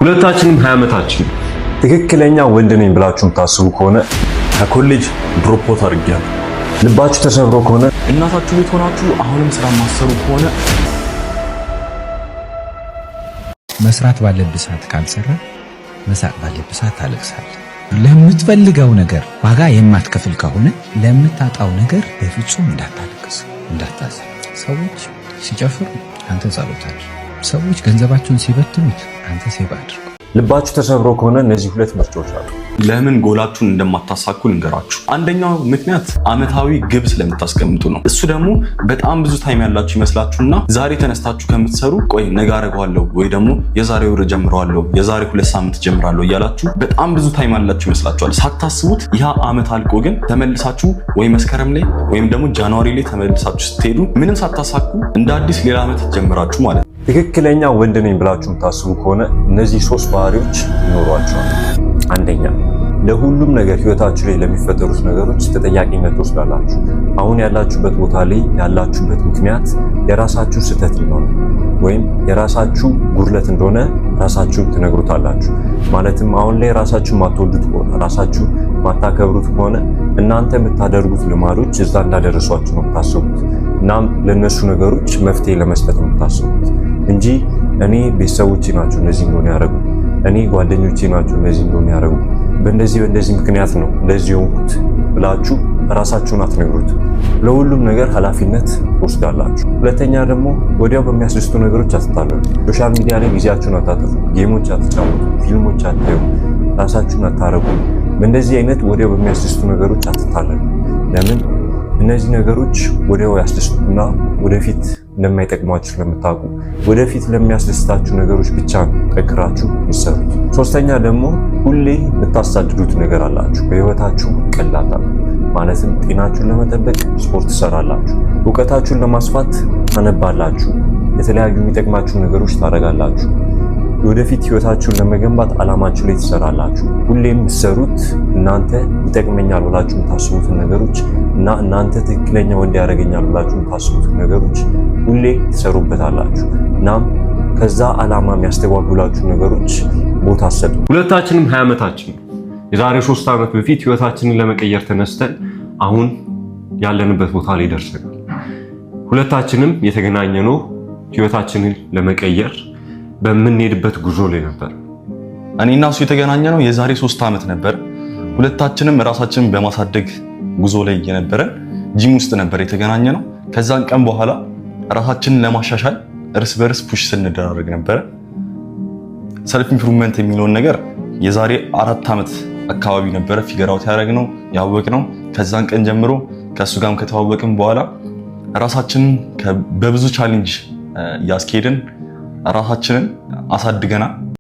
ሁለታችንም 20 ዓመታችን ትክክለኛ ወንድ ነኝ ብላችሁ ታስቡ ከሆነ ከኮሌጅ ድሮፕ አውት አድርጌያለሁ። ልባችሁ ተሰብሮ ከሆነ እናታችሁ ቤት ሆናችሁ አሁንም ስራ ማሰሩ ከሆነ መስራት ባለብህ ሰዓት ካልሰራ መሳቅ ባለብህ ሰዓት ታለቅሳለህ። ለምትፈልገው ነገር ዋጋ የማትከፍል ከሆነ ለምታጣው ነገር በፍጹም እንዳታለቅስ፣ እንዳታዘን። ሰዎች ሲጨፍሩ አንተ ጸሎት አድርግ። ሰዎች ገንዘባቸውን ሲበትኑት አንተ ሴባ አድርግ። ልባችሁ ተሰብሮ ከሆነ እነዚህ ሁለት ምርጫዎች አሉ። ለምን ጎላችሁን እንደማታሳኩ ልንገራችሁ። አንደኛው ምክንያት አመታዊ ግብ ስለምታስቀምጡ ነው። እሱ ደግሞ በጣም ብዙ ታይም ያላችሁ ይመስላችሁና ዛሬ ተነስታችሁ ከምትሰሩ ቆይ ነገ አደርገዋለሁ ወይ ደግሞ የዛሬ ወር ጀምረዋለሁ የዛሬ 2 ሳምንት ጀምራለሁ እያላችሁ በጣም ብዙ ታይም ያላችሁ ይመስላችኋል። ሳታስቡት ያ አመት አልቆ ግን ተመልሳችሁ ወይ መስከረም ላይ ወይም ደግሞ ጃንዋሪ ላይ ተመልሳችሁ ስትሄዱ ምንም ሳታሳኩ እንደ አዲስ ሌላ አመት ጀምራችሁ ማለት ነው። ትክክለኛ ወንድ ነኝ ብላችሁ ታስቡ ከሆነ እነዚህ 3 ባህሪዎች ይኖሯቸዋል። አንደኛ፣ ለሁሉም ነገር ህይወታችሁ ላይ ለሚፈጠሩት ነገሮች ተጠያቂነት ትወስዳላችሁ። አሁን ያላችሁበት ቦታ ላይ ያላችሁበት ምክንያት የራሳችሁ ስህተት እንደሆነ ወይም የራሳችሁ ጉድለት እንደሆነ ራሳችሁ ትነግሩታላችሁ። ማለትም አሁን ላይ ራሳችሁ ማትወዱት ከሆነ ራሳችሁ ማታከብሩት ከሆነ እናንተ የምታደርጉት ልማዶች እዛ እንዳደረሷችሁ ነው የምታስቡት። እናም ለነሱ ነገሮች መፍትሄ ለመስጠት ነው የምታስቡት እንጂ እኔ ቤተሰቦቼ ናቸው እንደዚህ እንደሆነ ያደረጉ፣ እኔ ጓደኞቼ ናቸው እንደዚህ እንደሆነ ያደረጉ፣ በእንደዚህ ምክንያት ነው እንደዚህ የሆንኩት ብላችሁ ራሳችሁን አትነግሩት። ለሁሉም ነገር ኃላፊነት ወስዳላችሁ። ሁለተኛ ደግሞ ወዲያው በሚያስደስቱ ነገሮች አትታለሉ። ሶሻል ሚዲያ ላይ ጊዜያችሁን አታጠፉ፣ ጌሞች አትጫወቱ፣ ፊልሞች አታዩ፣ ራሳችሁን አታረጉ። በእንደዚህ አይነት ወዲያው በሚያስደስቱ ነገሮች አትታለሉ። ለምን? እነዚህ ነገሮች ወዲያው ያስደስቱና ወደፊት እንደማይጠቅሟችሁ ስለምታውቁ ወደፊት ለሚያስደስታችሁ ነገሮች ብቻ ጠንክራችሁ ይሰሩት። ሶስተኛ ደግሞ ሁሌ የምታሳድዱት ነገር አላችሁ በህይወታችሁ ቀላል ማለትም ጤናችሁን ለመጠበቅ ስፖርት ትሰራላችሁ፣ እውቀታችሁን ለማስፋት ታነባላችሁ፣ የተለያዩ የሚጠቅማችሁ ነገሮች ታደርጋላችሁ፣ ወደፊት ህይወታችሁን ለመገንባት አላማችሁ ላይ ትሰራላችሁ። ሁሌም የምትሰሩት እናንተ ይጠቅመኛል ብላችሁ የምታስቡትን ነገሮች እና እናንተ ትክክለኛ ወንድ ያደርገኛል ብላችሁ የምታስቡትን ነገሮች ሁሌ ትሰሩበታላችሁ። እናም ከዛ አላማ የሚያስተጓጉላችሁ ነገሮች ቦታ ሰጡ። ሁለታችንም 20 ዓመታችን የዛሬ 3 ዓመት በፊት ህይወታችንን ለመቀየር ተነስተን አሁን ያለንበት ቦታ ላይ ደርሰናል። ሁለታችንም የተገናኘነው ህይወታችንን ለመቀየር በምንሄድበት ጉዞ ላይ ነበር። እኔና እሱ የተገናኘነው የዛሬ 3 ዓመት ነበር። ሁለታችንም ራሳችንን በማሳደግ ጉዞ ላይ የነበረን ጂም ውስጥ ነበር የተገናኘነው። ከዛን ቀን በኋላ ራሳችንን ለማሻሻል እርስ በርስ ፑሽ ስንደራረግ ነበር። ሰልፍ ኢምፕሩቭመንት የሚለውን ነገር የዛሬ 4 ዓመት አካባቢ ነበር ፊገር አውት ያደረግነው ያወቅነው። ከዛን ቀን ጀምሮ ከሱ ጋርም ከተዋወቅን በኋላ ራሳችንን በብዙ ቻሌንጅ ያስኬድን ራሳችንን አሳድገናል።